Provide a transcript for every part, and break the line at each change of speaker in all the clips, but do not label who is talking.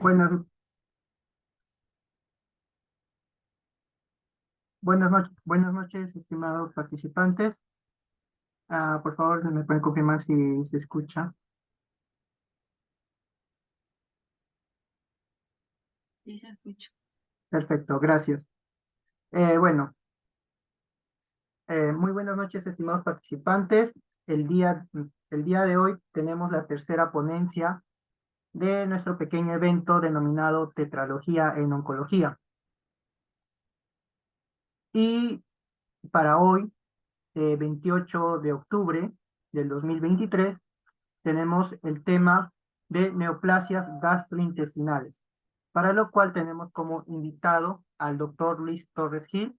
Buenas, buenas noches, estimados participantes. Por favor, ¿me pueden confirmar si se escucha?
Sí, se escucha.
Perfecto, gracias. Bueno, muy buenas noches, estimados participantes. El día de hoy tenemos la tercera ponencia de nuestro pequeño evento denominado Tetralogía en Oncología. Y para hoy, 28 de octubre del 2023, tenemos el tema de neoplasias gastrointestinales, para lo cual tenemos como invitado al doctor Luis Torres Gil.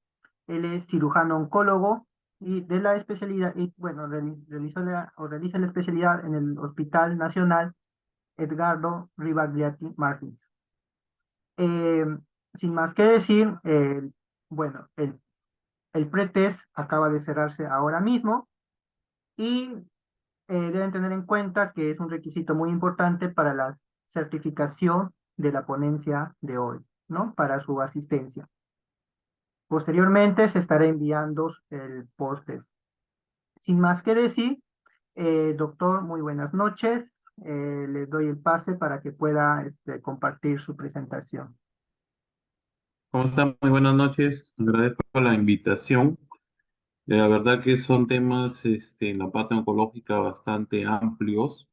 Él es cirujano oncólogo y de la especialidad, y bueno, realiza la especialidad en el Hospital Nacional Edgardo Rivagliati Martins. Eh, Sin más que decir, bueno, el pretest acaba de cerrarse ahora mismo y deben tener en cuenta que es un requisito muy importante para la certificación de la ponencia de hoy, ¿no? Para su asistencia. Posteriormente se estará enviando el post-test. Sin más que decir, doctor, muy buenas noches. Le doy el pase para que pueda compartir su presentación.
¿Cómo están? Muy buenas noches. Agradezco la invitación. La verdad que son temas en la parte oncológica bastante amplios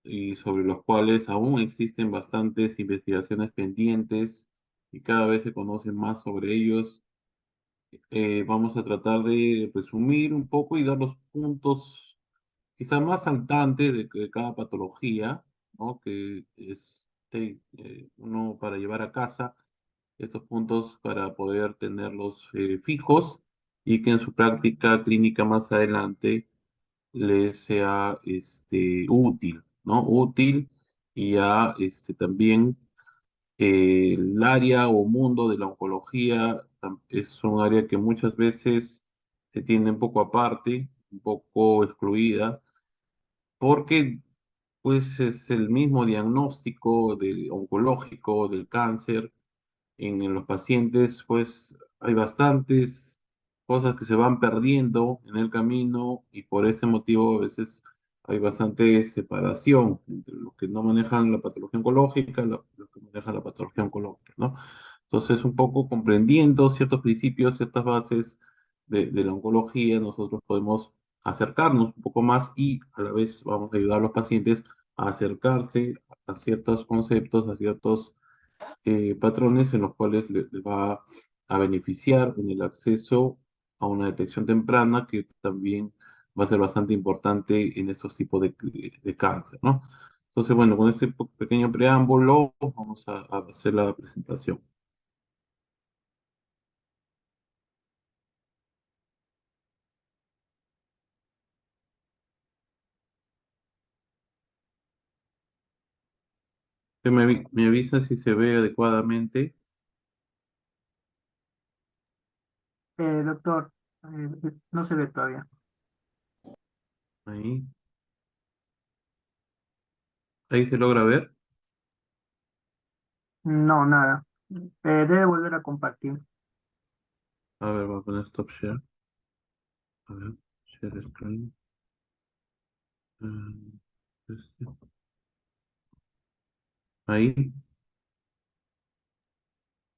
y sobre los cuales aún existen bastantes investigaciones pendientes y cada vez se conoce más sobre ellos. Vamos a tratar de resumir un poco y dar los puntos quizá más saltantes de cada patología, ¿no? Que uno para llevar a casa estos puntos para poder tenerlos fijos y que en su práctica clínica más adelante les sea útil, ¿no? Útil y ya también el área o mundo de la oncología es un área que muchas veces se tiene un poco aparte, un poco excluida, porque pues es el mismo diagnóstico oncológico del cáncer en los pacientes, pues hay bastantes cosas que se van perdiendo en el camino y por ese motivo a veces hay bastante separación entre los que no manejan la patología oncológica y los que manejan la patología oncológica, ¿no? Entonces, un poco comprendiendo ciertos principios, ciertas bases de la oncología, nosotros podemos acercarnos un poco más y a la vez vamos a ayudar a los pacientes a acercarse a ciertos conceptos, a ciertos patrones en los cuales les va a beneficiar en el acceso a una detección temprana que también va a ser bastante importante en estos tipos de cáncer, ¿no? Entonces, bueno, con este pequeño preámbulo vamos a hacer la presentación. Me avisa si se ve adecuadamente.
Doctor, no se ve todavía.
Ahí, ahí se logra ver.
No, nada. Debe volver a compartir.
A ver, voy a poner stop share. A ver, share screen. Mm, este. Ahí,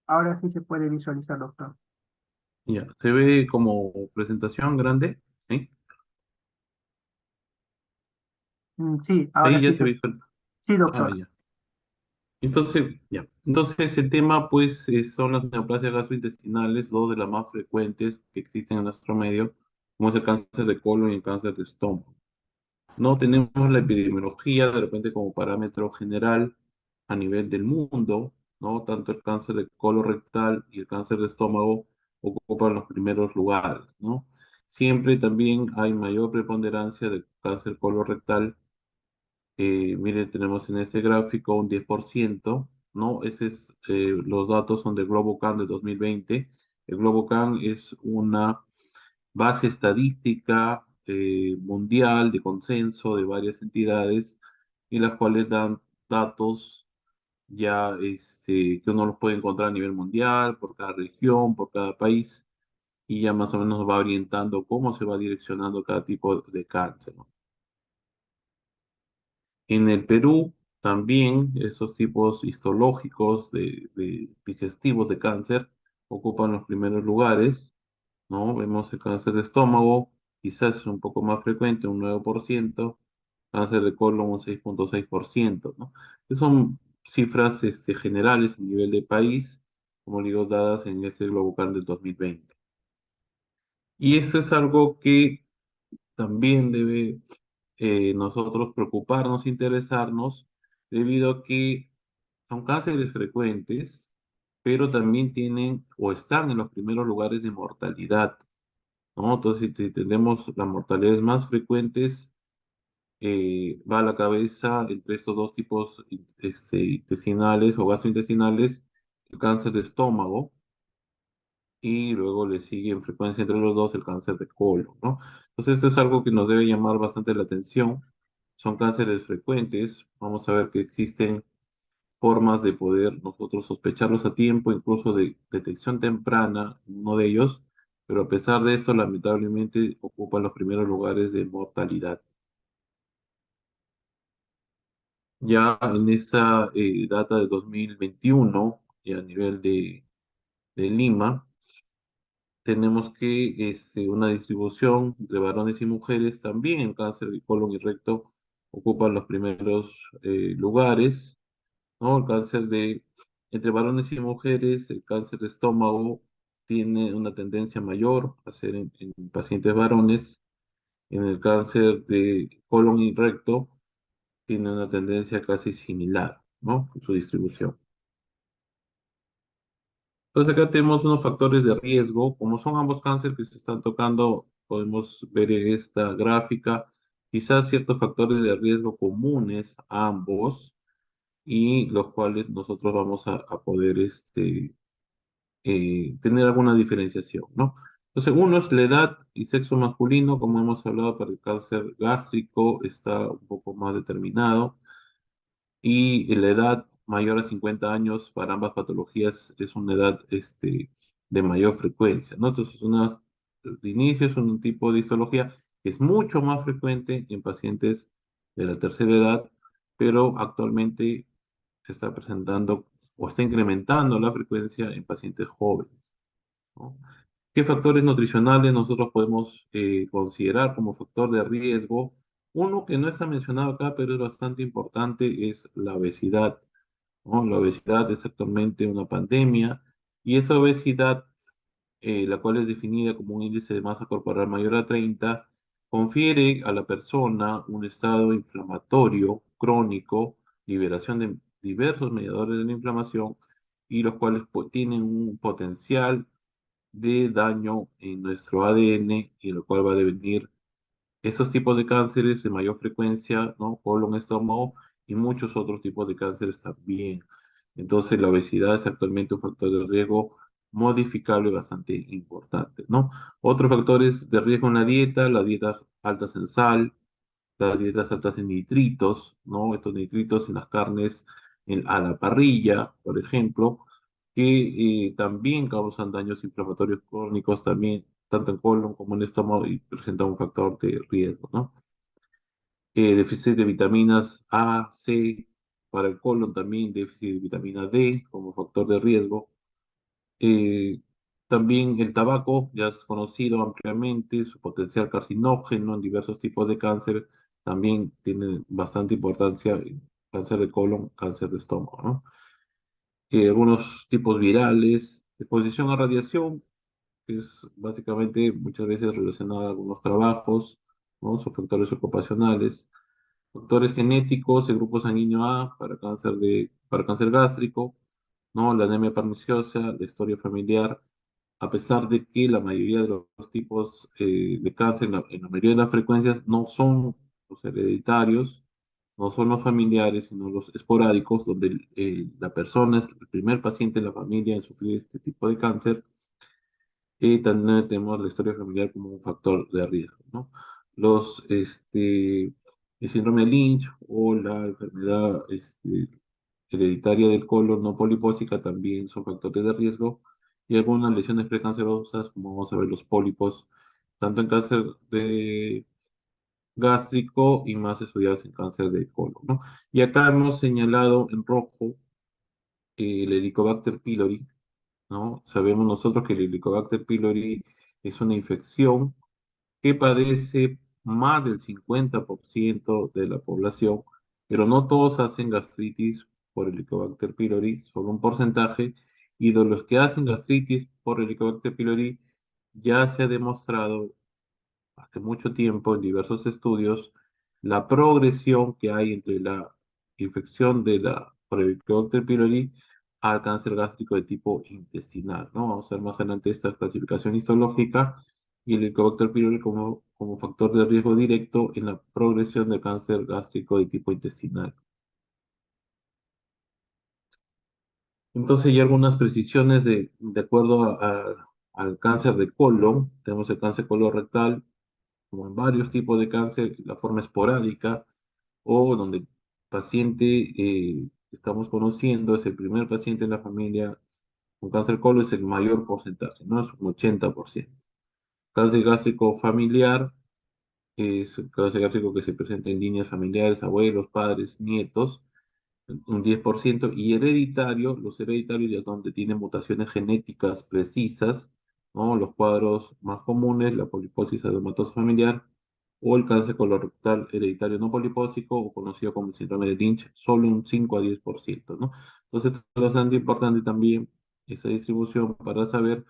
Ahora sí se puede visualizar, doctor.
ya, se ve como presentación grande. ¿Sí?
Sí, ahora
Ahí
sí
ya se visualiza.
sí,
Ah,
doctor.
ya. Entonces, ya. Entonces, el tema, pues, son las neoplasias gastrointestinales, dos de las más frecuentes que existen en nuestro medio, como es el cáncer de colon y el cáncer de estómago. No tenemos la epidemiología de repente como parámetro general a nivel del mundo, ¿no? Tanto el cáncer de colorectal y el cáncer de estómago ocupan los primeros lugares, ¿no? Siempre también hay mayor preponderancia de cáncer colorectal. Miren, tenemos en este gráfico un 10%, ¿no? Los datos son de GloboCan de 2020. El GloboCan es una base estadística mundial de consenso de varias entidades y las cuales dan datos ya que uno los puede encontrar a nivel mundial, por cada región, por cada país, y ya más o menos va orientando cómo se va direccionando cada tipo de cáncer, ¿no? En el Perú también esos tipos histológicos de digestivos de cáncer ocupan los primeros lugares, ¿no? Vemos el cáncer de estómago, quizás es un poco más frecuente, un 9%, cáncer de colon un 6,6%, ¿no? Que son cifras generales a nivel de país, como digo, dadas en este Globocan del 2020. Y eso es algo que también debe nosotros preocuparnos, interesarnos, debido a que son cánceres frecuentes, pero también tienen o están en los primeros lugares de mortalidad, ¿no? Entonces, si tenemos las mortalidades más frecuentes, va a la cabeza entre estos dos tipos intestinales o gastrointestinales, el cáncer de estómago, y luego le sigue en frecuencia entre los dos el cáncer de colon, ¿no? Entonces, esto es algo que nos debe llamar bastante la atención. Son cánceres frecuentes. Vamos a ver que existen formas de poder nosotros sospecharlos a tiempo, incluso de detección temprana, uno de ellos, pero a pesar de eso, lamentablemente ocupan los primeros lugares de mortalidad. Ya en esa data de 2021, y a nivel de Lima, tenemos que una distribución de varones y mujeres, también el cáncer de colon y recto ocupan los primeros lugares, ¿no? Entre varones y mujeres, el cáncer de estómago tiene una tendencia mayor a ser en pacientes varones. En el cáncer de colon y recto tiene una tendencia casi similar, ¿no? En su distribución. Entonces acá tenemos unos factores de riesgo, como son ambos cánceres que se están tocando, podemos ver en esta gráfica quizás ciertos factores de riesgo comunes a ambos y los cuales nosotros vamos a poder tener alguna diferenciación, ¿no? Entonces, uno es la edad y sexo masculino, como hemos hablado, para el cáncer gástrico está un poco más determinado, y la edad mayor a 50 años para ambas patologías es una edad de mayor frecuencia, ¿no? Entonces, de inicio es un tipo de histología que es mucho más frecuente en pacientes de la tercera edad, pero actualmente se está presentando o está incrementando la frecuencia en pacientes jóvenes, ¿no? ¿Qué factores nutricionales nosotros podemos considerar como factor de riesgo? Uno que no está mencionado acá, pero es bastante importante, es la obesidad, ¿no? La obesidad es actualmente una pandemia, y esa obesidad, la cual es definida como un índice de masa corporal mayor a 30, confiere a la persona un estado inflamatorio crónico, liberación de diversos mediadores de la inflamación, y los cuales tienen un potencial de daño en nuestro ADN, y lo cual va a devenir esos tipos de cánceres de mayor frecuencia, ¿no? Colon, estómago y muchos otros tipos de cánceres también. Entonces, la obesidad es actualmente un factor de riesgo modificable bastante importante, ¿no? Otros factores de riesgo en la dieta, las dietas altas en sal, las dietas altas en nitritos, ¿no? Estos nitritos en las carnes a la parrilla, por ejemplo, que también causan daños inflamatorios crónicos también, tanto en colon como en estómago, y presentan un factor de riesgo, ¿no? Déficit de vitaminas A, C, para el colon también déficit de vitamina D como factor de riesgo. Eh, También el tabaco, ya es conocido ampliamente, su potencial carcinógeno en diversos tipos de cáncer, también tiene bastante importancia en cáncer de colon, cáncer de estómago, ¿no? Algunos tipos virales, exposición a radiación, que es básicamente muchas veces relacionado a algunos trabajos, ¿no? Son factores ocupacionales, factores genéticos, el grupo sanguíneo A para cáncer gástrico, ¿no? La anemia perniciosa, la historia familiar, a pesar de que la mayoría de los tipos de cáncer, en la mayoría de las frecuencias, no son los hereditarios, no son los familiares, sino los esporádicos, donde la persona es el primer paciente en la familia en sufrir este tipo de cáncer. Y también tenemos la historia familiar como un factor de riesgo, ¿no? El síndrome de Lynch o la enfermedad hereditaria del colon no polipósica también son factores de riesgo, y algunas lesiones precancerosas, como vamos a ver los pólipos, tanto en cáncer de gástrico y más estudiados en cáncer de colon, ¿no? Y acá hemos señalado en rojo el Helicobacter pylori, ¿no? Sabemos nosotros que el Helicobacter pylori es una infección que padece más del 50% de la población, pero no todos hacen gastritis por Helicobacter pylori, solo un porcentaje, y de los que hacen gastritis por Helicobacter pylori ya se ha demostrado hace mucho tiempo en diversos estudios la progresión que hay entre la infección de la por Helicobacter pylori al cáncer gástrico de tipo intestinal, ¿no? Vamos a ver más adelante esta clasificación histológica y el Helicobacter pylori como factor de riesgo directo en la progresión del cáncer gástrico de tipo intestinal. Entonces, hay algunas precisiones de acuerdo al cáncer de colon. Tenemos el cáncer colorectal, como en varios tipos de cáncer, la forma esporádica o donde el paciente que estamos conociendo es el primer paciente en la familia con cáncer colon, es el mayor porcentaje, ¿no? Es un 80%. Cáncer gástrico familiar es el cáncer gástrico que se presenta en líneas familiares, abuelos, padres, nietos, un 10%, y hereditario, los hereditarios ya donde tienen mutaciones genéticas precisas, ¿no? Los cuadros más comunes, la poliposis adenomatosa familiar o el cáncer colorectal hereditario no polipósico o conocido como el síndrome de Lynch, solo un 5 a 10%, ¿no? Entonces, esto es bastante importante también esa distribución para saber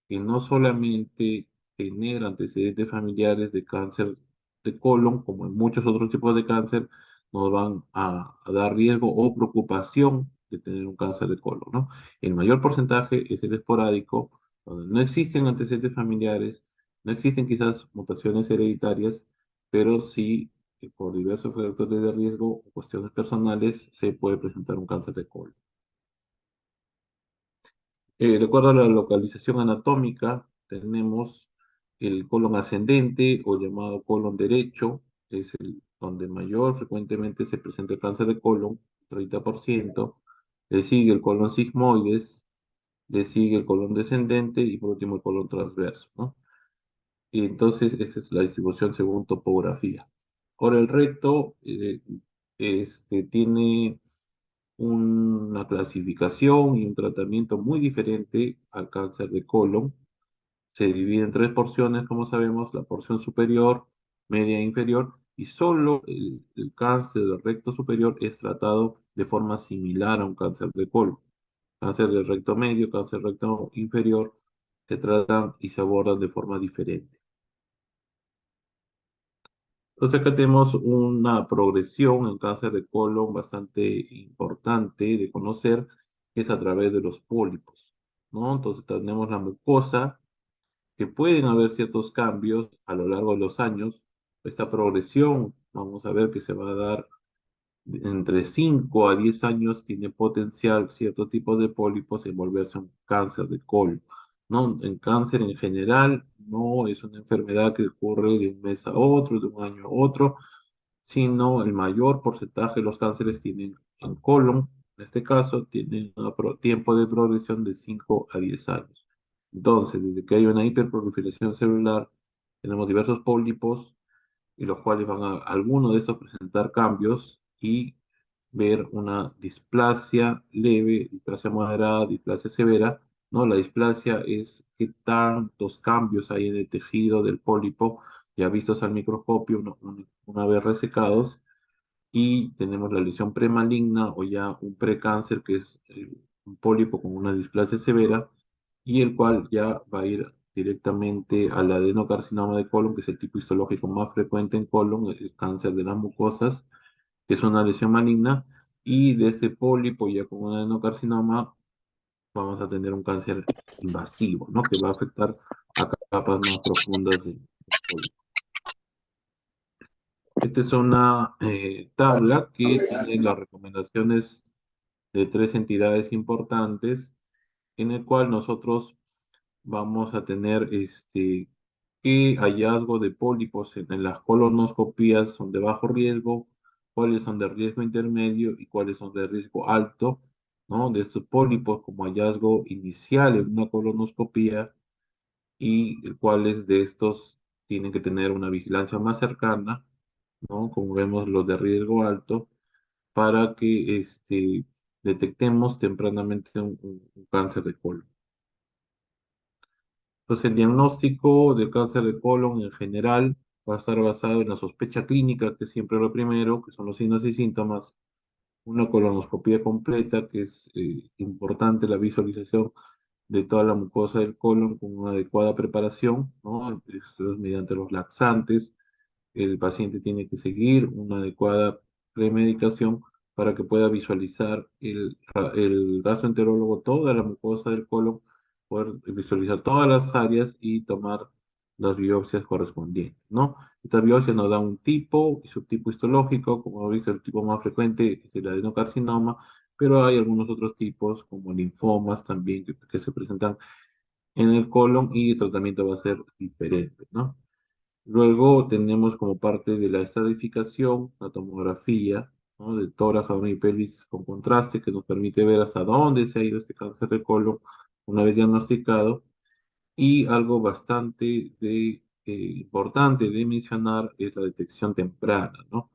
que no solamente tener antecedentes familiares de cáncer de colon, como en muchos otros tipos de cáncer, nos van a dar riesgo o preocupación de tener un cáncer de colon, ¿no? El mayor porcentaje es el esporádico, donde no existen antecedentes familiares, no existen quizás mutaciones hereditarias, pero sí por diversos factores de riesgo o cuestiones personales se puede presentar un cáncer de colon. De acuerdo a la localización anatómica, tenemos el colon ascendente o llamado colon derecho, es el donde mayor frecuentemente se presenta el cáncer de colon, 30%. Le sigue el colon sigmoides, le sigue el colon descendente y por último el colon transverso, ¿no? Y entonces esa es la distribución según topografía. Ahora el recto tiene una clasificación y un tratamiento muy diferente al cáncer de colon. Se divide en tres porciones, como sabemos, la porción superior, media e inferior, y solo el cáncer del recto superior es tratado de forma similar a un cáncer de colon. Cáncer del recto medio, cáncer del recto inferior, se tratan y se abordan de forma diferente. Entonces acá tenemos una progresión en cáncer de colon bastante importante de conocer, que es a través de los pólipos, ¿no? Entonces tenemos la mucosa, que pueden haber ciertos cambios a lo largo de los años. Esta progresión, vamos a ver que se va a dar entre 5 a 10 años, tiene potencial cierto tipo de pólipos en volverse un cáncer de colon, ¿no? En cáncer en general no es una enfermedad que ocurre de un mes a otro, de un año a otro, sino el mayor porcentaje de los cánceres tienen en colon, en este caso, tienen un tiempo de progresión de 5 a 10 años. Entonces, desde que hay una hiperproliferación celular, tenemos diversos pólipos, y los cuales van a algunos de estos presentar cambios y ver una displasia leve, displasia moderada, displasia severa, ¿no? La displasia es qué tantos cambios hay en el tejido del pólipo, ya vistos al microscopio una vez resecados, y tenemos la lesión premaligna o ya un precáncer, que es un pólipo con una displasia severa, y el cual ya va a ir directamente al adenocarcinoma de colon, que es el tipo histológico más frecuente en colon, el cáncer de las mucosas, que es una lesión maligna, y de ese pólipo ya con un adenocarcinoma vamos a tener un cáncer invasivo, ¿no? Que va a afectar a capas más profundas del pólipo. Esta es una tabla que tiene las recomendaciones de tres entidades importantes, en el cual nosotros vamos a tener qué hallazgo de pólipos en las colonoscopías son de bajo riesgo, cuáles son de riesgo intermedio y cuáles son de riesgo alto, ¿no? De estos pólipos como hallazgo inicial en una colonoscopía y cuáles de estos tienen que tener una vigilancia más cercana, ¿no? Como vemos los de riesgo alto, para que detectemos tempranamente un cáncer de colon. Entonces, el diagnóstico del cáncer de colon en general va a estar basado en la sospecha clínica, que es siempre lo primero, que son los signos y síntomas, una colonoscopia completa, que es importante la visualización de toda la mucosa del colon con una adecuada preparación, ¿no? Esto es mediante los laxantes. El paciente tiene que seguir una adecuada premedicación para que pueda visualizar el gastroenterólogo toda la mucosa del colon, poder visualizar todas las áreas y tomar las biopsias correspondientes, ¿no? Esta biopsia nos da un tipo y subtipo histológico, como dice, el tipo más frecuente es el adenocarcinoma, pero hay algunos otros tipos, como linfomas también, que se presentan en el colon y el tratamiento va a ser diferente, ¿no? Luego tenemos como parte de la estratificación la tomografía, ¿no? De tórax, abdomen y pelvis con contraste, que nos permite ver hasta dónde se ha ido este cáncer de colon una vez diagnosticado. Y algo bastante importante de mencionar es la detección temprana, ¿no?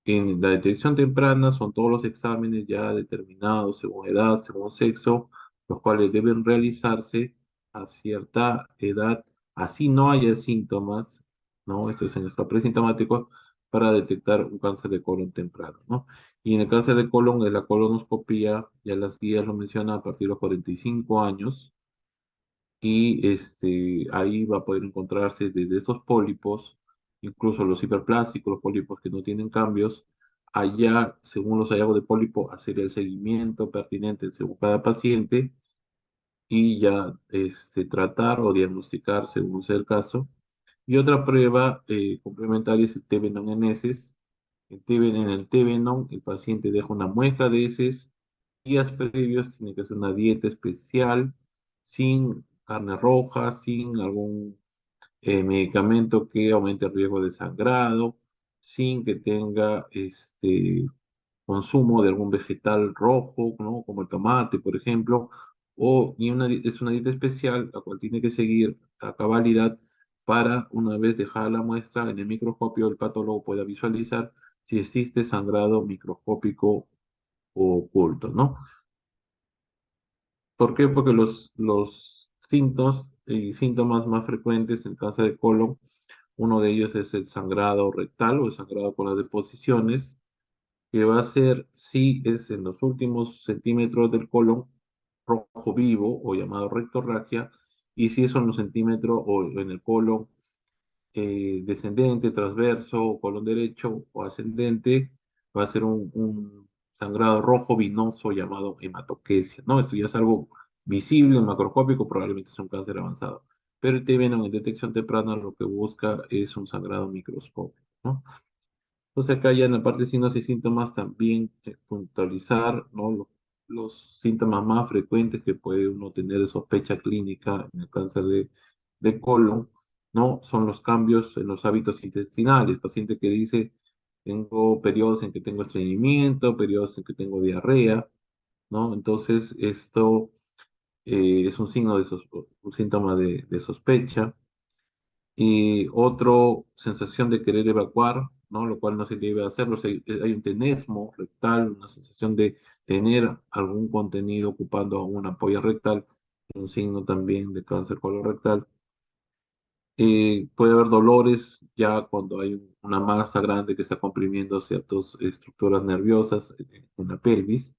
En la detección temprana son todos los exámenes ya determinados según edad, según sexo, los cuales deben realizarse a cierta edad, así no haya síntomas, ¿no? Esto es en estado presintomático, para detectar un cáncer de colon temprano, ¿no? Y en el cáncer de colon, en la colonoscopía, ya las guías lo mencionan a partir de los 45 años, y ahí va a poder encontrarse desde estos pólipos, incluso los hiperplásticos, los pólipos que no tienen cambios, allá, según los hallazgos de pólipo, hacer el seguimiento pertinente según cada paciente y ya tratar o diagnosticar según sea el caso. Y otra prueba complementaria es el T-venón-eneses. En el T-venón, el paciente deja una muestra de heces. Días previos tiene que hacer una dieta especial, sin carne roja, sin algún medicamento que aumente el riesgo de sangrado, sin que tenga consumo de algún vegetal rojo, ¿no? Como el tomate, por ejemplo, es una dieta especial, la cual tiene que seguir a cabalidad para, una vez dejada la muestra en el microscopio, el patólogo pueda visualizar si existe sangrado microscópico o oculto, ¿no? ¿Por qué? Porque los síntomas más frecuentes en cáncer de colon, uno de ellos es el sangrado rectal o el sangrado con las deposiciones, que va a ser si es en los últimos centímetros del colon rojo vivo o llamado rectorragia, y si eso en los centímetros o en el colon descendente, transverso, colon derecho o ascendente, va a ser un sangrado rojo vinoso llamado hematoquesia, ¿no? Esto ya es algo visible, macroscópico, probablemente es un cáncer avanzado. Pero el TBN en detección temprana lo que busca es un sangrado microscópico, ¿no? Entonces acá ya en la parte de signos y síntomas también puntualizar, ¿no? Los síntomas más frecuentes que puede uno tener de sospecha clínica en el cáncer de colon, ¿no? Son los cambios en los hábitos intestinales. El paciente que dice, tengo periodos en que tengo estreñimiento, periodos en que tengo diarrea, ¿no? Entonces esto es un signo un síntoma de sospecha. Y otro, sensación de querer evacuar, ¿no? Lo cual no se debe hacerlo. Hay un tenesmo rectal, una sensación de tener algún contenido ocupando una polla rectal, un signo también de cáncer colorectal. Puede haber dolores ya cuando hay una masa grande que está comprimiendo ciertas estructuras nerviosas en la pelvis.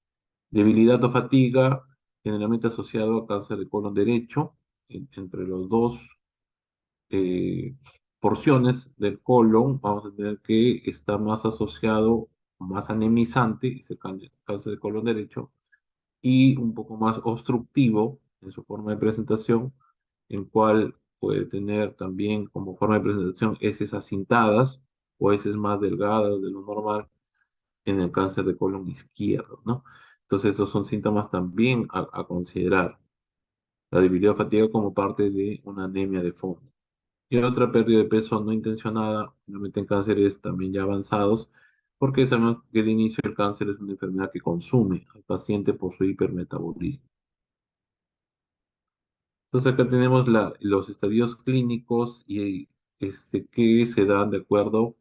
Debilidad o fatiga, generalmente asociado a cáncer de colon derecho, entre los dos eh, porciones del colon, vamos a tener que está más asociado, más anemizante, ese cáncer de colon derecho, y un poco más obstructivo en su forma de presentación, en cual puede tener también como forma de presentación heces acintadas o heces más delgadas de lo normal en el cáncer de colon izquierdo, ¿no? Entonces, esos son síntomas también a considerar. La debilidad o fatiga como parte de una anemia de fondo. Y otra pérdida de peso no intencionada, normalmente en cánceres también ya avanzados, porque sabemos que el inicio del cáncer es una enfermedad que consume al paciente por su hipermetabolismo. Entonces acá tenemos los estadios clínicos y que se dan de acuerdo,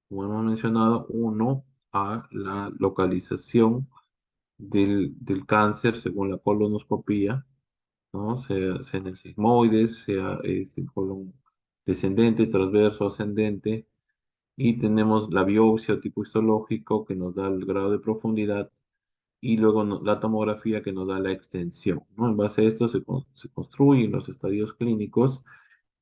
como hemos mencionado, uno a la localización del cáncer según la colonoscopía, ¿no? Sea en el sigmoides, sea el colon descendente, transverso, ascendente, y tenemos la biopsia o tipo histológico que nos da el grado de profundidad y luego la tomografía que nos da la extensión, ¿no? En base a esto se construyen los estadios clínicos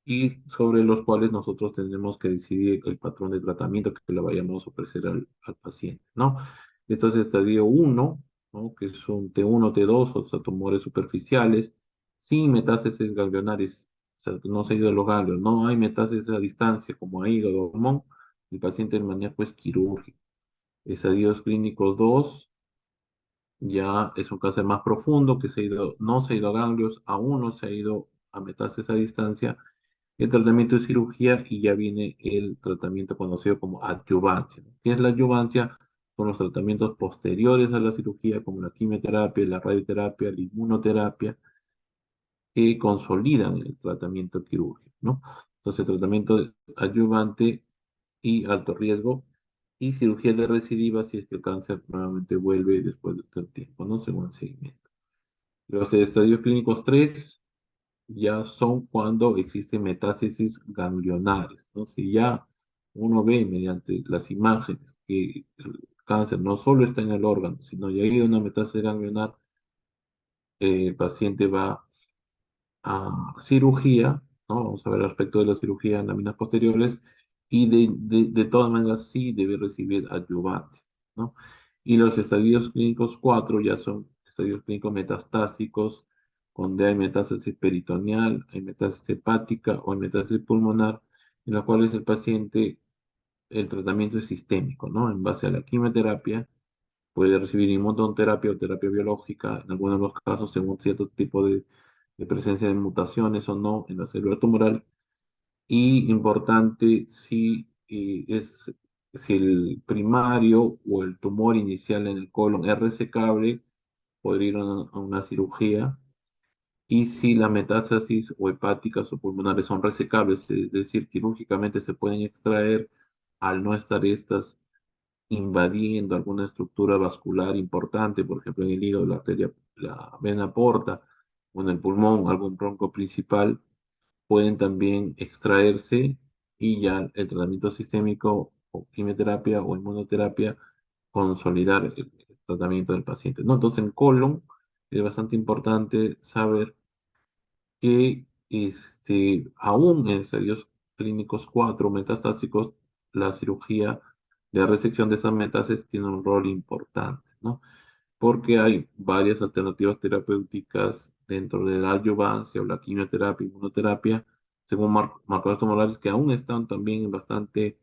y sobre los cuales nosotros tenemos que decidir el patrón de tratamiento que le vayamos a ofrecer al paciente, ¿no? Esto es estadio uno, ¿no? Que es un T1, T2, o sea, tumores superficiales, sin metástasis ganglionares, o sea, que no se ha ido a los ganglios, no hay metástasis a distancia como a hígado o pulmón, el paciente el manejo es quirúrgico. Estadios clínicos 2 ya es un cáncer más profundo que no se ha ido a ganglios, aún no se ha ido a metástasis a distancia. El tratamiento de cirugía y ya viene el tratamiento conocido como adyuvancia, ¿no? ¿Qué es la adyuvancia? Son los tratamientos posteriores a la cirugía, como la quimioterapia, la radioterapia, la inmunoterapia, que consolidan el tratamiento quirúrgico, ¿no? Entonces, tratamiento adyuvante y alto riesgo y cirugía de recidiva si es que el cáncer nuevamente vuelve después de todo el tiempo, ¿no? Según el seguimiento. Los estadios clínicos 3 ya son cuando existen metástasis ganglionares, ¿no? Si ya uno ve mediante las imágenes que el cáncer no solo está en el órgano, sino ya ha ido una metástasis ganglionar, el paciente va a cirugía, ¿no? Vamos a ver el aspecto de la cirugía en láminas posteriores, y de todas maneras sí debe recibir adyuvancia, ¿no? Y los estadios clínicos 4 ya son estadios clínicos metastásicos, donde hay metástasis peritoneal, hay metástasis hepática o hay metástasis pulmonar, en las cuales el paciente, el tratamiento es sistémico, ¿no? En base a la quimioterapia, puede recibir inmunoterapia o terapia biológica, en algunos de los casos, según cierto tipo de presencia de mutaciones o no en la célula tumoral. Y importante, si el primario o el tumor inicial en el colon es resecable, podría ir a una cirugía. Y si las metástasis o hepáticas o pulmonares son resecables, es decir, quirúrgicamente se pueden extraer, al no estar estas invadiendo alguna estructura vascular importante, por ejemplo en el hígado, la arteria, la vena porta, o en el pulmón, algún bronco principal, pueden también extraerse y ya el tratamiento sistémico o quimioterapia o inmunoterapia consolidar el tratamiento del paciente, ¿no? Entonces en colon es bastante importante saber que aún en estadios clínicos 4 metastásicos, la cirugía de resección de esas metástasis tiene un rol importante, ¿no? Porque hay varias alternativas terapéuticas dentro de la adyuvancia o la quimioterapia, inmunoterapia, según marcadores tumorales que aún están también en bastante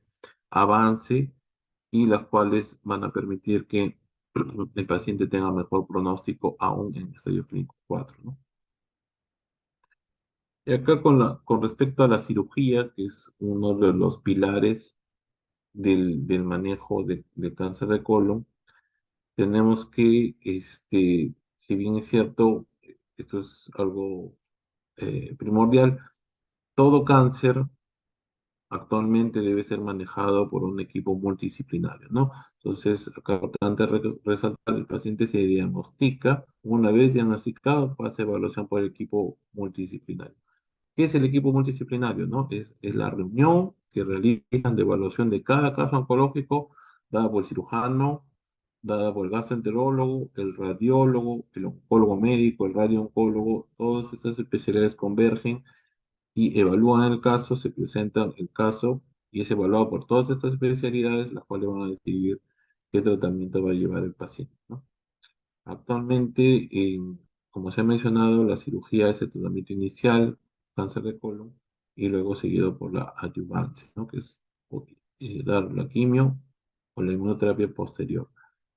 avance y las cuales van a permitir que el paciente tenga mejor pronóstico aún en estadio clínico 4, ¿no? Y acá con respecto a la cirugía, que es uno de los pilares del manejo del cáncer de colon, tenemos que, si bien es cierto, esto es algo primordial, todo cáncer actualmente debe ser manejado por un equipo multidisciplinario, ¿no? Entonces, acá es importante resaltar, el paciente se diagnostica, una vez diagnosticado, pasa a evaluación por el equipo multidisciplinario. ¿Qué es el equipo multidisciplinario, no? Es la reunión que realizan de evaluación de cada caso oncológico, dada por el cirujano, dada por el gastroenterólogo, el radiólogo, el oncólogo médico, el radiooncólogo, todas estas especialidades convergen y evalúan el caso, se presenta el caso y es evaluado por todas estas especialidades, las cuales van a decidir qué tratamiento va a llevar el paciente, ¿no? Actualmente, como se ha mencionado, la cirugía es el tratamiento inicial, cáncer de colon, y luego seguido por la adyuvancia, ¿no? Que es dar la quimio o la inmunoterapia posterior.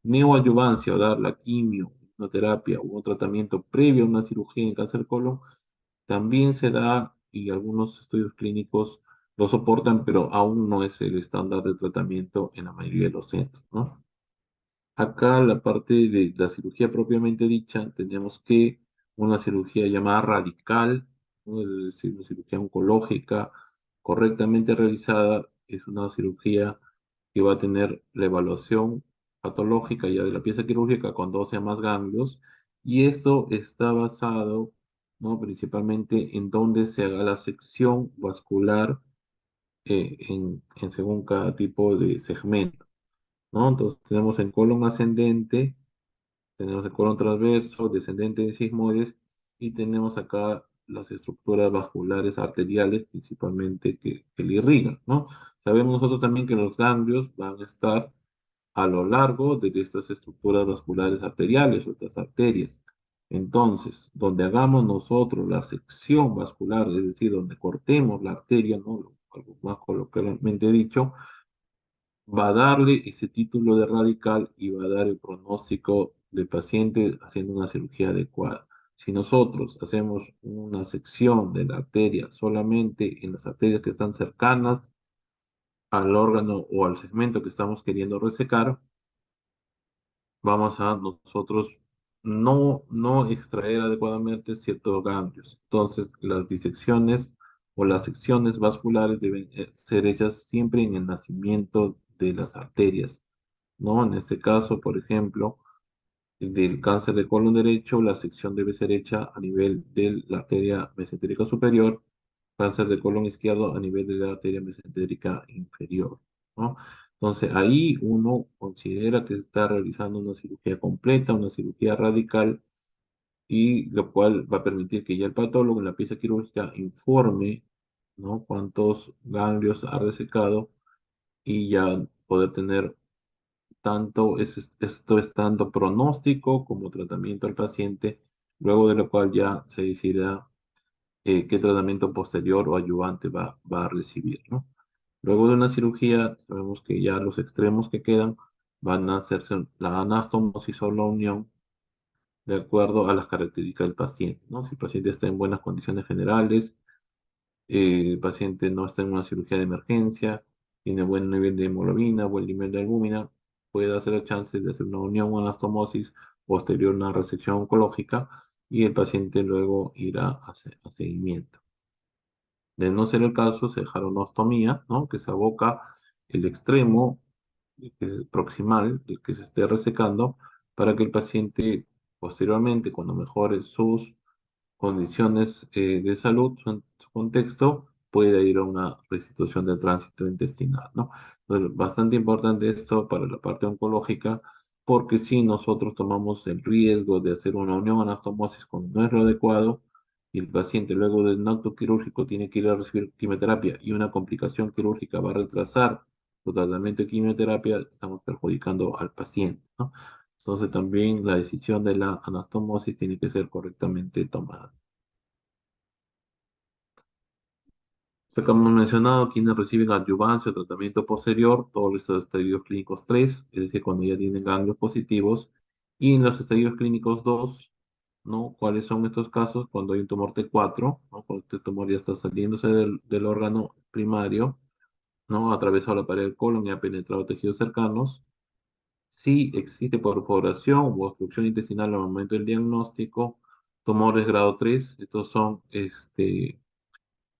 Neoadyuvancia o dar la quimio, inmunoterapia o un tratamiento previo a una cirugía en cáncer de colon también se da, y algunos estudios clínicos lo soportan, pero aún no es el estándar de tratamiento en la mayoría de los centros, ¿no? Acá la parte de la cirugía propiamente dicha, tenemos que una cirugía llamada radical, ¿no? Es decir, una cirugía oncológica correctamente realizada, es una cirugía que va a tener la evaluación patológica ya de la pieza quirúrgica con 12 o más ganglios, y eso está basado, ¿no? Principalmente en donde se haga la sección vascular en según cada tipo de segmento, ¿no? Entonces tenemos el colon ascendente, tenemos el colon transverso, descendente de sigmoides, y tenemos acá las estructuras vasculares arteriales principalmente que le irrigan, ¿no? Sabemos nosotros también que los ganglios van a estar a lo largo de estas estructuras vasculares arteriales o estas arterias. Entonces, donde hagamos nosotros la sección vascular, es decir, donde cortemos la arteria, ¿no? Algo más coloquialmente dicho, va a darle ese título de radical y va a dar el pronóstico del paciente haciendo una cirugía adecuada. Si nosotros hacemos una sección de la arteria solamente en las arterias que están cercanas al órgano o al segmento que estamos queriendo resecar, vamos a nosotros no extraer adecuadamente ciertos ganglios. Entonces, las disecciones o las secciones vasculares deben ser hechas siempre en el nacimiento de las arterias, ¿no? En este caso, por ejemplo, del cáncer de colon derecho, la sección debe ser hecha a nivel de la arteria mesentérica superior, cáncer de colon izquierdo a nivel de la arteria mesentérica inferior, ¿no? Entonces ahí uno considera que se está realizando una cirugía completa, una cirugía radical, y lo cual va a permitir que ya el patólogo en la pieza quirúrgica informe, ¿no? Cuántos ganglios ha resecado y ya poder tener tanto esto es tanto pronóstico como tratamiento al paciente, luego de lo cual ya se decidirá qué tratamiento posterior o ayudante va a recibir, ¿no? Luego de una cirugía, sabemos que ya los extremos que quedan van a hacerse la anastomosis o la unión de acuerdo a las características del paciente, ¿no? Si el paciente está en buenas condiciones generales, el paciente no está en una cirugía de emergencia, tiene buen nivel de hemoglobina, buen nivel de albúmina, puede hacer el chance de hacer una unión o anastomosis posterior a una resección oncológica, y el paciente luego irá a seguimiento. De no ser el caso, se dejará una ostomía, ¿no? Que se aboca el extremo proximal, el que se esté resecando, para que el paciente posteriormente, cuando mejore sus condiciones de salud, su contexto, puede ir a una restitución de tránsito intestinal, ¿no? Entonces, bastante importante esto para la parte oncológica, porque si nosotros tomamos el riesgo de hacer una unión anastomosis cuando no es lo adecuado, y el paciente luego del acto quirúrgico tiene que ir a recibir quimioterapia y una complicación quirúrgica va a retrasar su tratamiento de quimioterapia, estamos perjudicando al paciente, ¿no? Entonces también la decisión de la anastomosis tiene que ser correctamente tomada. Acá hemos mencionado quienes reciben adyuvancia o tratamiento posterior, todos los estadios clínicos 3, es decir, cuando ya tienen ganglios positivos, y en los estadios clínicos 2, ¿no? ¿Cuáles son estos casos? Cuando hay un tumor T4, ¿no? Cuando este tumor ya está saliéndose del órgano primario, ¿no? Ha atravesado la pared del colon y ha penetrado tejidos cercanos. Si existe perforación o obstrucción intestinal al momento del diagnóstico, tumores grado 3, estos son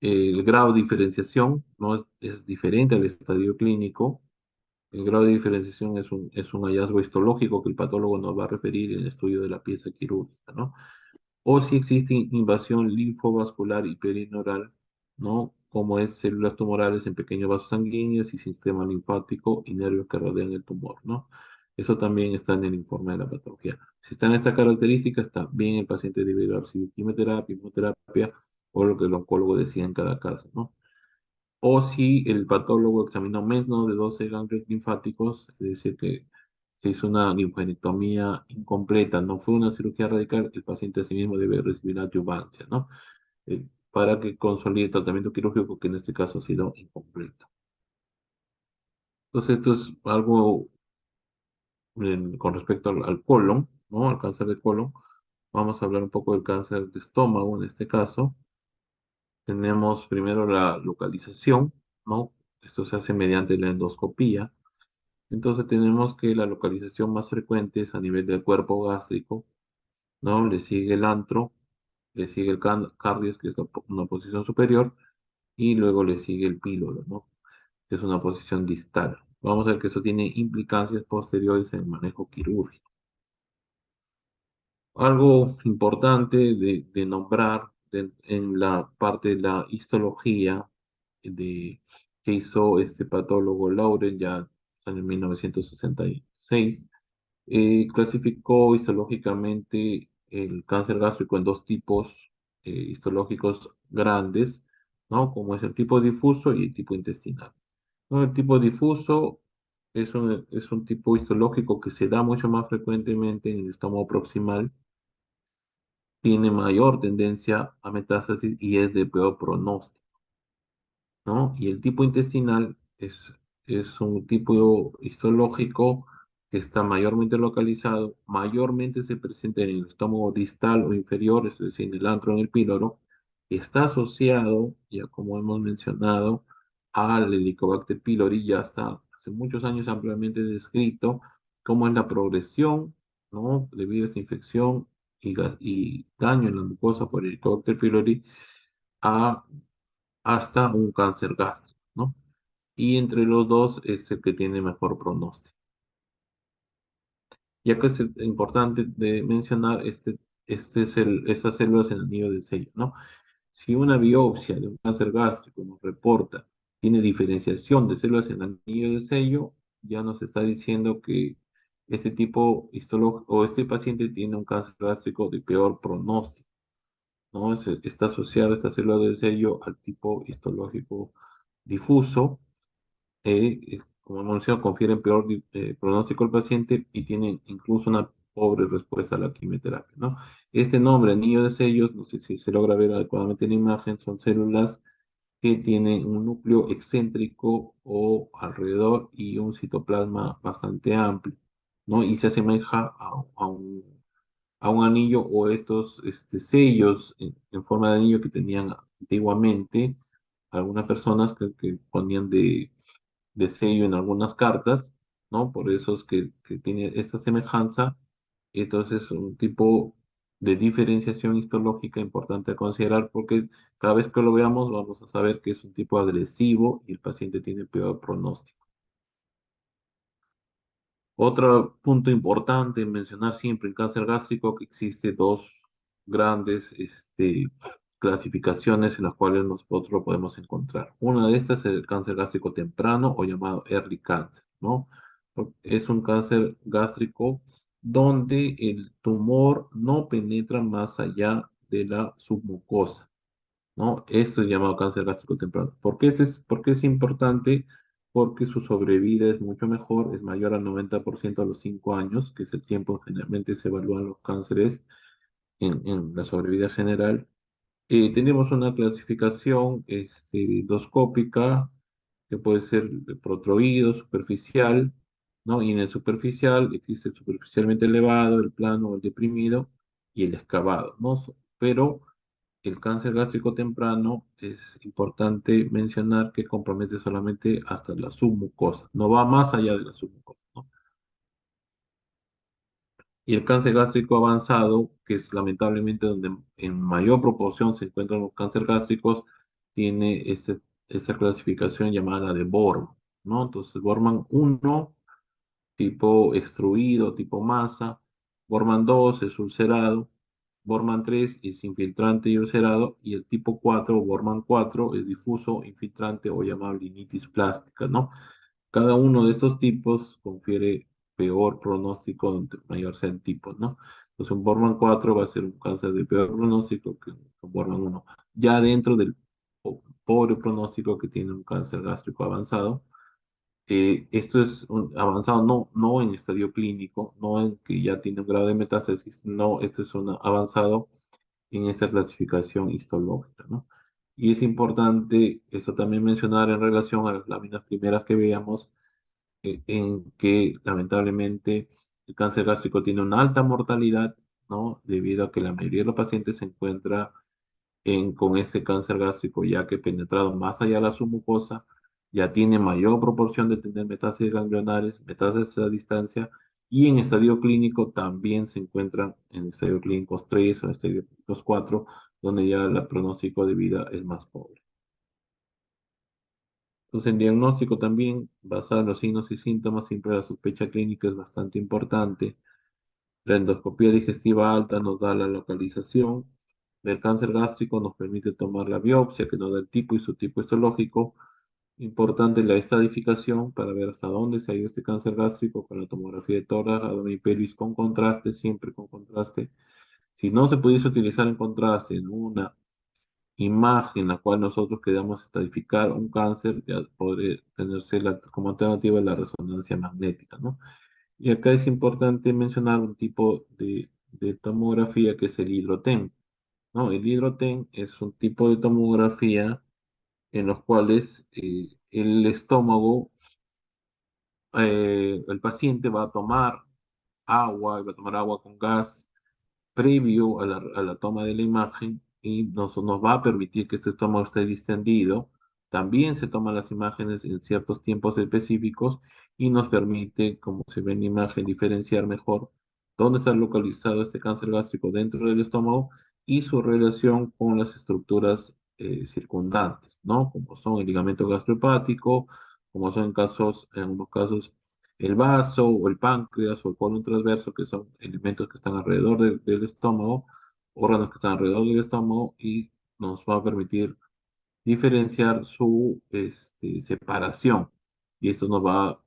el grado de diferenciación, no es diferente al estadio clínico. El grado de diferenciación es un hallazgo histológico que el patólogo nos va a referir en el estudio de la pieza quirúrgica, ¿no? O si existe invasión linfovascular y perineural, ¿no? Como es células tumorales en pequeños vasos sanguíneos y sistema linfático y nervios que rodean el tumor, ¿no? Eso también está en el informe de la patología. Si están estas características, está bien, el paciente debe ir a recibir quimioterapia, inmunoterapia o lo que el oncólogo decida en cada caso, ¿no? O si el patólogo examinó menos de 12 ganglios linfáticos, es decir, que se hizo una linfadenectomía incompleta, no fue una cirugía radical, el paciente asimismo debe recibir adyuvancia, ¿no? Para que consolide el tratamiento quirúrgico que en este caso ha sido incompleto. Entonces, esto es algo con respecto al colon, ¿no? Al cáncer de colon. Vamos a hablar un poco del cáncer de estómago en este caso. Tenemos primero la localización. ¿no? Esto se hace mediante la endoscopía. Entonces tenemos que la localización más frecuente es a nivel del cuerpo gástrico, ¿no? Le sigue el antro, le sigue el cardias, que es una posición superior, y luego le sigue el píloro, ¿no? Que es una posición distal. Vamos a ver que eso tiene implicancias posteriores en el manejo quirúrgico. Algo importante de nombrar en la parte de la histología de, que hizo este patólogo Lauren ya en 1966, clasificó histológicamente el cáncer gástrico en dos tipos histológicos grandes, ¿no? Como es el tipo difuso y el tipo intestinal. ¿No? El tipo difuso es un tipo histológico que se da mucho más frecuentemente en el estómago proximal, tiene mayor tendencia a metástasis y es de peor pronóstico, ¿no? Y el tipo intestinal es un tipo histológico que está mayormente localizado, mayormente se presenta en el estómago distal o inferior, es decir, en el antro, en el píloro, está asociado, ya como hemos mencionado, al Helicobacter pylori, ya está hace muchos años ampliamente descrito cómo es la progresión, ¿no? Debido a esta infección y daño en la mucosa por Helicobacter pylori a hasta un cáncer gástrico, ¿no? Y entre los dos es el que tiene mejor pronóstico. Ya que es importante de mencionar, estas células en el anillo del sello, ¿no? Si una biopsia de un cáncer gástrico nos reporta, tiene diferenciación de células en el anillo del sello, ya nos está diciendo que este tipo histológico o este paciente tiene un cáncer gástrico de peor pronóstico, ¿no? Está asociado esta célula del sello al tipo histológico difuso, como hemos mencionado, confieren peor pronóstico al paciente y tienen incluso una pobre respuesta a la quimioterapia, ¿no? Este nombre, anillo de sellos, no sé si se logra ver adecuadamente en la imagen, son células que tienen un núcleo excéntrico o alrededor y un citoplasma bastante amplio, ¿no? Y se asemeja a un anillo o estos sellos en forma de anillo que tenían antiguamente algunas personas que ponían de sello en algunas cartas, ¿no? Por eso es que tiene esta semejanza. Entonces, un tipo de diferenciación histológica importante a considerar porque cada vez que lo veamos vamos a saber que es un tipo agresivo y el paciente tiene peor pronóstico. Otro punto importante mencionar siempre en cáncer gástrico que existe dos grandes clasificaciones en las cuales nosotros lo podemos encontrar. Una de estas es el cáncer gástrico temprano o llamado early cancer, ¿no? Es un cáncer gástrico donde el tumor no penetra más allá de la submucosa, ¿no? Esto es llamado cáncer gástrico temprano. ¿Por qué es importante? Porque su sobrevida es mucho mejor, es mayor al 90% a los 5 años, que es el tiempo que generalmente se evalúan los cánceres en la sobrevida general. Tenemos una clasificación endoscópica que puede ser de protroído, superficial, ¿no? Y en el superficial existe el superficialmente elevado, el plano, el deprimido y el excavado, ¿no? Pero el cáncer gástrico temprano es importante mencionar que compromete solamente hasta la submucosa, no va más allá de la submucosa, ¿no? Y el cáncer gástrico avanzado, que es lamentablemente donde en mayor proporción se encuentran los cánceres gástricos, tiene esta clasificación llamada de Borman, ¿no? Entonces, Borman uno tipo extruido, tipo masa. Borman 2 es ulcerado. Borman 3 es infiltrante y ulcerado. Y el tipo 4 Borman 4 es difuso, infiltrante o llamado linitis plástica, ¿no? Cada uno de estos tipos confiere peor pronóstico entre mayor sea el tipo, ¿no? Entonces, un Borman 4 va a ser un cáncer de peor pronóstico que un Borman 1. Ya dentro del pobre pronóstico que tiene un cáncer gástrico avanzado, esto es avanzado no en estadio clínico, no en que ya tiene un grado de metástasis, no, esto es un avanzado en esta clasificación histológica, ¿no? Y es importante esto también mencionar en relación a las láminas primeras que veíamos, en que lamentablemente el cáncer gástrico tiene una alta mortalidad, ¿no? Debido a que la mayoría de los pacientes se encuentra con este cáncer gástrico ya que penetrado más allá de la submucosa ya tiene mayor proporción de tener metástasis ganglionares, metástasis a distancia, y en estadio clínico también se encuentran en estadio clínicos 3 o estadio clínicos 4, donde ya el pronóstico de vida es más pobre. Entonces, en diagnóstico también, basado en los signos y síntomas, siempre la sospecha clínica es bastante importante. La endoscopía digestiva alta nos da la localización del cáncer gástrico, nos permite tomar la biopsia, que nos da el tipo y su tipo histológico. Importante la estadificación para ver hasta dónde se ha ido este cáncer gástrico con la tomografía de tórax, abdomen y pelvis con contraste, siempre con contraste. Si no se pudiese utilizar en contraste en una imagen en la cual nosotros queramos estadificar un cáncer, ya podría tenerse como alternativa la resonancia magnética, ¿no? Y acá es importante mencionar un tipo de tomografía que es el hidroten, ¿no? El hidroten es un tipo de tomografía en los cuales el estómago, el paciente va a tomar agua, y va a tomar agua con gas previo a la toma de la imagen y nos va a permitir que este estómago esté distendido. También se toman las imágenes en ciertos tiempos específicos y nos permite, como se ve en la imagen, diferenciar mejor dónde está localizado este cáncer gástrico dentro del estómago y su relación con las estructuras circundantes, ¿no? Como son el ligamento gastrohepático, como son en algunos casos el vaso o el páncreas o el colon transverso, que son elementos que están alrededor del estómago, órganos que están alrededor del estómago y nos va a permitir diferenciar su separación. Y esto nos va a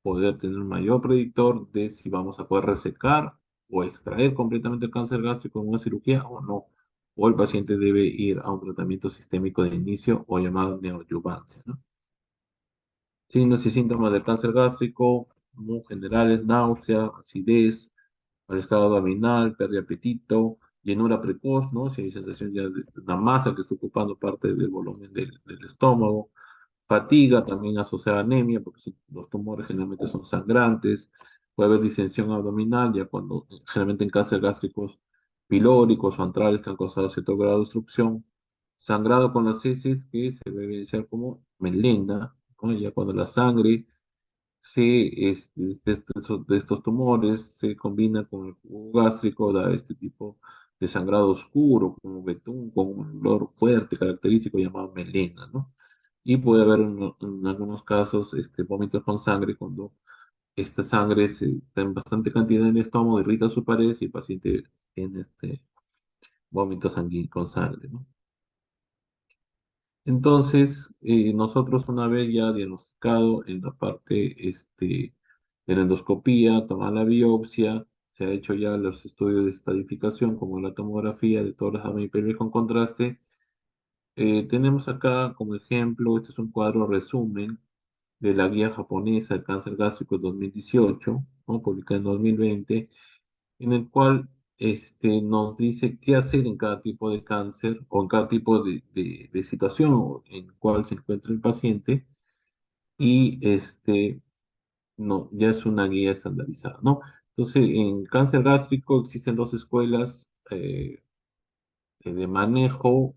poder tener un mayor predictor de si vamos a poder resecar o extraer completamente el cáncer gástrico en una cirugía o no. O el paciente debe ir a un tratamiento sistémico de inicio o llamado neoadyuvancia, ¿no? Signos y síntomas del cáncer gástrico, muy generales, náusea, acidez, malestar abdominal, pérdida de apetito, llenura precoz, ¿no? Si hay sensación ya de una masa que está ocupando parte del volumen del estómago, fatiga también asociada a anemia, porque los tumores generalmente son sangrantes, puede haber distensión abdominal, ya cuando generalmente en cáncer gástricos pilóricos o antrales que han causado cierto grado de obstrucción, sangrado con las heces que se debe evidenciar como melena, ¿no? Ya cuando la sangre de estos tumores se combina con el jugo gástrico, da este tipo de sangrado oscuro, como betún, con un olor fuerte, característico llamado melena, ¿no? Y puede haber en algunos casos vómitos con sangre cuando esta sangre está en bastante cantidad en el estómago, irrita su pared y el paciente tiene vómito sanguíneo con sangre, ¿no? Entonces, nosotros una vez ya diagnosticado en la parte de la endoscopía, tomar la biopsia, se ha hecho ya los estudios de estadificación como la tomografía de todas las pelvis con contraste. Tenemos acá como ejemplo, este es un cuadro resumen de la guía japonesa del cáncer gástrico 2018, ¿no? Publicada en 2020, en el cual nos dice qué hacer en cada tipo de cáncer o en cada tipo de situación en cual se encuentra el paciente y no, ya es una guía estandarizada, ¿no? Entonces, en cáncer gástrico existen dos escuelas de manejo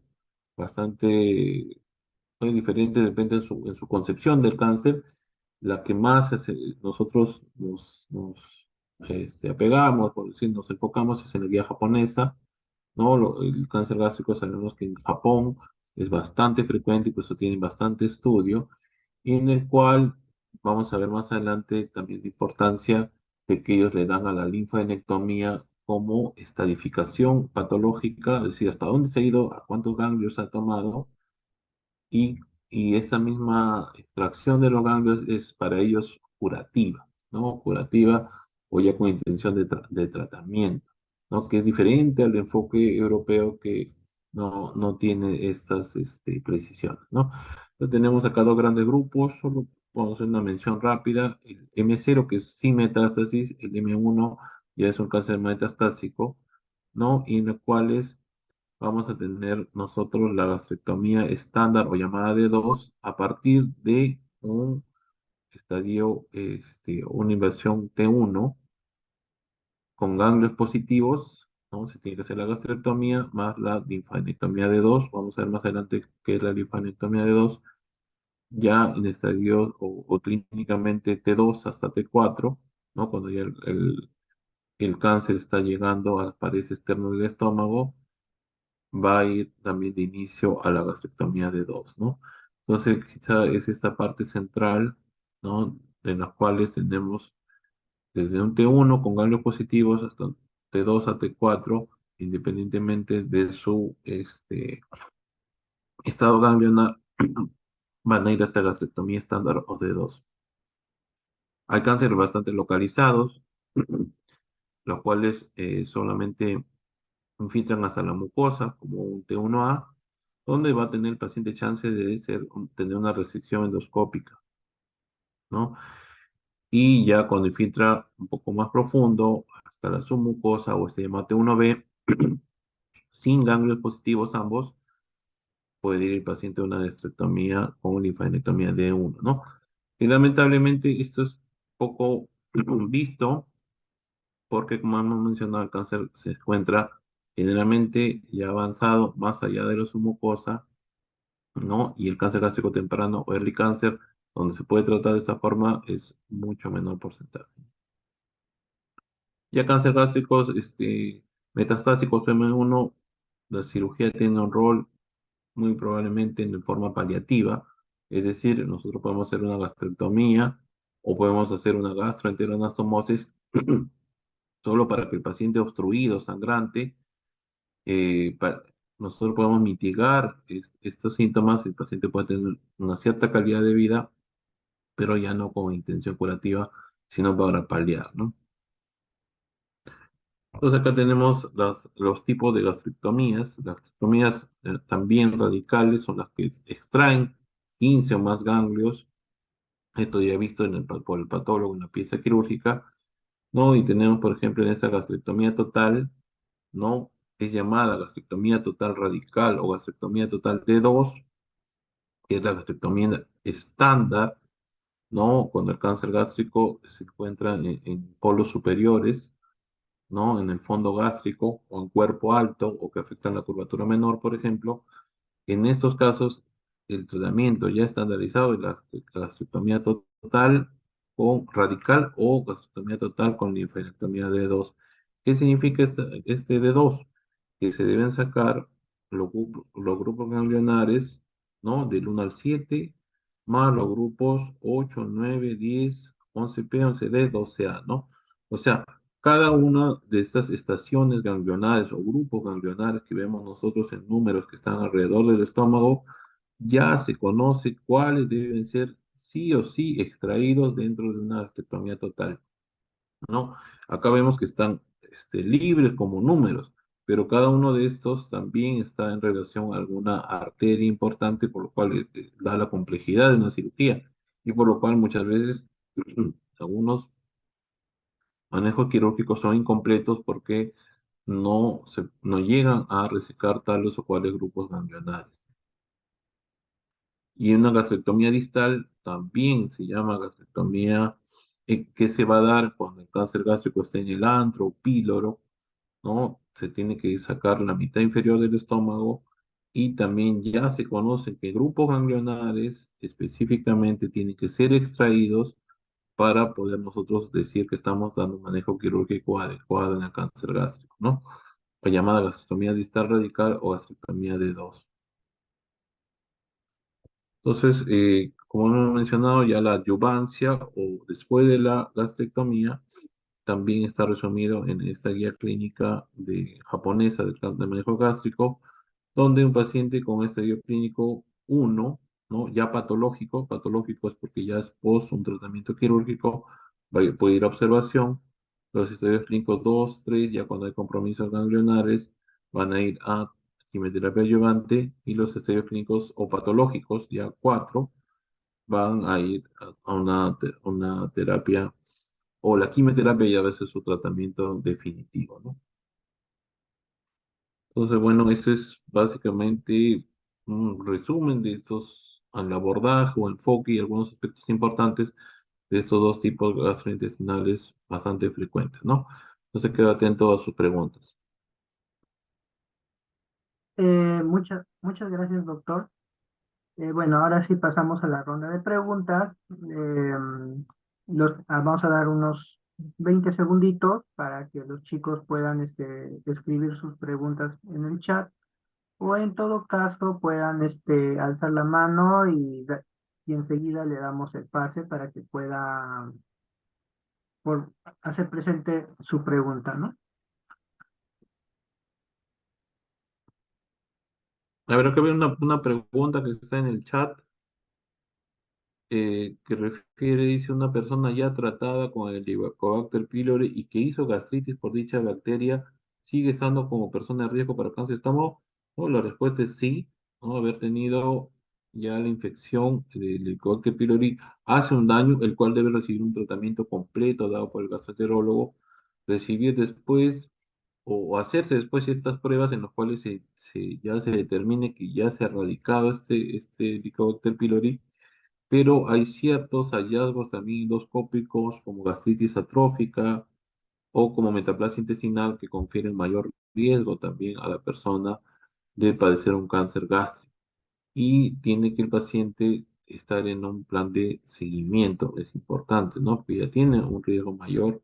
bastante muy diferentes, depende en su concepción del cáncer. La que más nosotros nos apegamos, por decir, nos enfocamos es en la guía japonesa, ¿no? El cáncer gástrico sabemos que en Japón es bastante frecuente y por eso tienen bastante estudio, y en el cual vamos a ver más adelante también la importancia de que ellos le dan a la linfadenectomía como estadificación patológica, es decir, hasta dónde se ha ido, a cuántos ganglios ha tomado, y, y esta misma extracción de los ganglios es para ellos curativa, ¿no? Curativa o ya con intención de tratamiento, ¿no? Que es diferente al enfoque europeo que no tiene estas precisiones, ¿no? Entonces tenemos acá dos grandes grupos, solo vamos a hacer una mención rápida, el M0 que es sin metástasis, el M1 ya es un cáncer metastásico, ¿no? Y en los cuales vamos a tener nosotros la gastrectomía estándar o llamada d dos a partir de un estadio, una inversión T1 con ganglios positivos, ¿no? Se tiene que hacer la gastrectomía más la linfadenectomía d dos. Vamos a ver más adelante qué es la linfadenectomía d dos. ya en estadio o clínicamente T2 hasta T4, ¿no? Cuando ya el cáncer está llegando a las paredes externas del estómago, va a ir también de inicio a la gastrectomía de 2, ¿no? Entonces, quizá es esta parte central, ¿no? De las cuales tenemos desde un T1 con ganglios positivos hasta T2 a T4, independientemente de su estado ganglionar, van a ir hasta gastrectomía estándar o D2. Hay cánceres bastante localizados, los cuales solamente infiltran hasta la mucosa, como un T1A, donde va a tener el paciente chance de tener una resección endoscópica, ¿no? Y ya cuando infiltra un poco más profundo, hasta la submucosa o este llamado T1B, sin ganglios positivos ambos, puede ir el paciente a una gastrectomía con linfadenectomía D1, ¿no? Y lamentablemente esto es poco visto porque, como hemos mencionado, el cáncer se encuentra generalmente ya avanzado más allá de la submucosa, ¿no? Y el cáncer gástrico temprano o early cáncer, donde se puede tratar de esa forma, es mucho menor porcentaje. Ya cáncer gástricos, metastásicos M1, la cirugía tiene un rol muy probablemente en forma paliativa, es decir, nosotros podemos hacer una gastrectomía o podemos hacer una gastroenteroanastomosis solo para que el paciente obstruido, sangrante, nosotros podemos mitigar estos síntomas, el paciente puede tener una cierta calidad de vida, pero ya no con intención curativa, sino para paliar, ¿no? Entonces acá tenemos los tipos de gastrectomías. Las gastrectomías también radicales son las que extraen 15 o más ganglios. Esto ya he visto por el patólogo en la pieza quirúrgica, ¿no? Y tenemos, por ejemplo, en esta gastrectomía total, ¿no? Es llamada gastrectomía total radical o gastrectomía total D2, que es la gastrectomía estándar, ¿no? Cuando el cáncer gástrico se encuentra en polos superiores, ¿no? En el fondo gástrico o en cuerpo alto o que afectan la curvatura menor, por ejemplo. En estos casos, el tratamiento ya estandarizado es la gastrectomía total con radical o gastrectomía total con linfadenectomía D2. ¿Qué significa este D2? Que se deben sacar los grupos ganglionares, ¿no? Del 1 al 7, más los grupos 8, 9, 10, 11P, 11D, 12A, ¿no? O sea, cada una de estas estaciones ganglionares o grupos ganglionares que vemos nosotros en números que están alrededor del estómago, ya se conoce cuáles deben ser sí o sí extraídos dentro de una astectomía total, ¿no? Acá vemos que están libres como números, pero cada uno de estos también está en relación a alguna arteria importante, por lo cual da la complejidad de una cirugía y por lo cual muchas veces algunos manejos quirúrgicos son incompletos porque no llegan a resecar tales o cuales grupos ganglionares. Y una gastrectomía distal también se llama gastrectomía que se va a dar cuando el cáncer gástrico está en el antro o píloro, ¿no? Se tiene que sacar la mitad inferior del estómago y también ya se conoce que grupos ganglionares específicamente tienen que ser extraídos para poder nosotros decir que estamos dando un manejo quirúrgico adecuado en el cáncer gástrico, ¿no? O llamada gastrectomía distal radical o gastrectomía de 2. Entonces, como hemos mencionado, ya la adyuvancia o después de la gastrectomía también está resumido en esta guía clínica japonesa de manejo gástrico, donde un paciente con estadio clínico 1, ¿no? Ya patológico es porque ya es post un tratamiento quirúrgico, puede ir a observación. Los estadios clínicos 2, 3, ya cuando hay compromisos ganglionares, van a ir a quimioterapia adyuvante y los estadios clínicos o patológicos, ya 4, van a ir a una terapia o la quimioterapia y a veces su tratamiento definitivo, ¿no? Entonces, bueno, ese es básicamente un resumen de estos, al abordaje o enfoque y algunos aspectos importantes de estos dos tipos gastrointestinales bastante frecuentes, ¿no? Entonces, quedo atento a sus preguntas.
Muchas gracias, doctor. Bueno, ahora sí pasamos a la ronda de preguntas. Vamos a dar unos 20 segunditos para que los chicos puedan escribir sus preguntas en el chat o en todo caso puedan alzar la mano y enseguida le damos el pase para que pueda hacer presente su pregunta, ¿no?
A ver, acá veo una pregunta que está en el chat, que refiere, dice, una persona ya tratada con el Helicobacter pylori y que hizo gastritis por dicha bacteria, ¿sigue estando como persona de riesgo para cáncer de estómago? No, la respuesta es sí, ¿no? Haber tenido ya la infección del Helicobacter pylori hace un daño, el cual debe recibir un tratamiento completo dado por el gastroenterólogo, recibir después o hacerse después ciertas pruebas en las cuales ya se determine que ya se ha erradicado este Helicobacter pylori, pero hay ciertos hallazgos también endoscópicos como gastritis atrófica o como metaplasia intestinal que confieren mayor riesgo también a la persona de padecer un cáncer gástrico. Y tiene que el paciente estar en un plan de seguimiento, es importante, ¿no? Porque ya tiene un riesgo mayor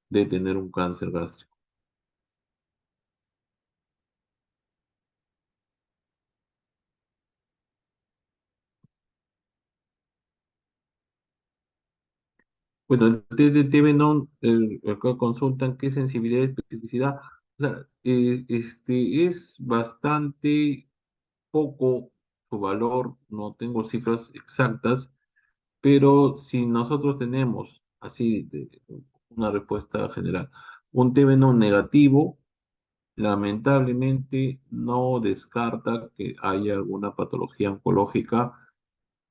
de tener un cáncer gástrico. Bueno, el test de TB acá consultan qué sensibilidad y especificidad. O sea, es bastante poco su valor, no tengo cifras exactas, pero si nosotros tenemos así una respuesta general, un TB no negativo, lamentablemente no descarta que haya alguna patología oncológica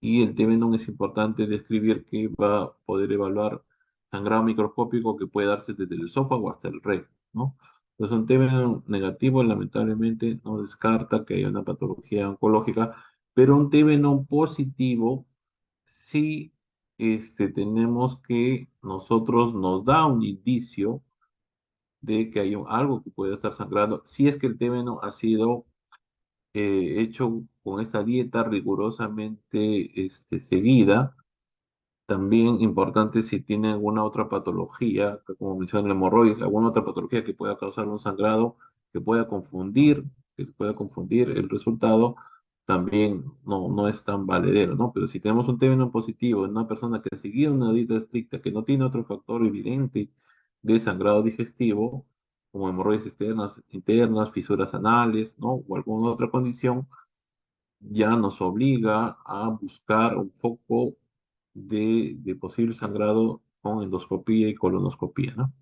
y el TB es importante describir que va a poder evaluar sangrado microscópico que puede darse desde el esófago hasta el recto, ¿no? Entonces, un TB negativo lamentablemente no descarta que haya una patología oncológica, pero un TB no positivo sí tenemos que nosotros nos da un indicio de que hay algo que puede estar sangrando, si es que el TB no ha sido hecho con esta dieta rigurosamente seguida. También importante si tiene alguna otra patología, que como mencioné, el hemorroides, alguna otra patología que pueda causar un sangrado, que pueda confundir, el resultado, también no es tan valedero, ¿no? Pero si tenemos un término positivo en una persona que ha seguido una dieta estricta, que no tiene otro factor evidente de sangrado digestivo, como hemorroides externas, internas, fisuras anales, ¿no? O alguna otra condición, ya nos obliga a buscar un foco de posible sangrado con endoscopía y colonoscopía, ¿no?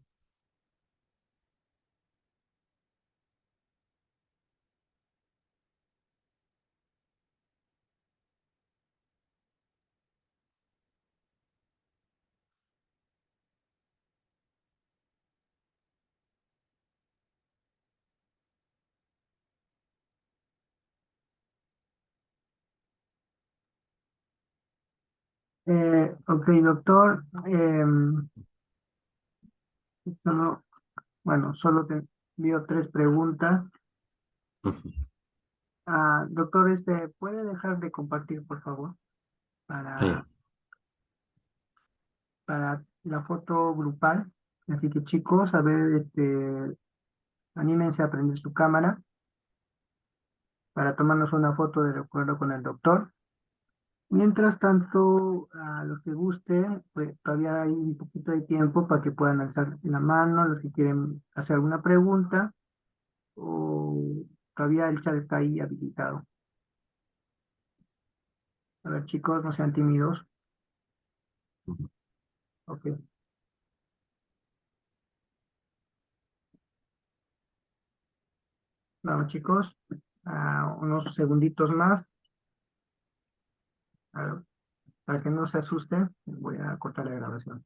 Ok, doctor. Bueno, solo te envío tres preguntas.
Ujú.
Doctor, ¿puede dejar de compartir, por favor?
Ah, ya.
Para, para la foto grupal. Así que chicos, a ver, anímense a prender su cámara para tomarnos una foto de recuerdo con el doctor. Mientras tanto, a los que gusten, pues todavía hay un poquito de tiempo para que puedan alzar la mano, los que quieren hacer alguna pregunta, o todavía el chat está ahí habilitado. A ver, chicos, no sean tímidos.
Ujú.
Ok. Vamos, chicos, unos segunditos más, a ver, para que no se asusten, voy a cortar la grabación.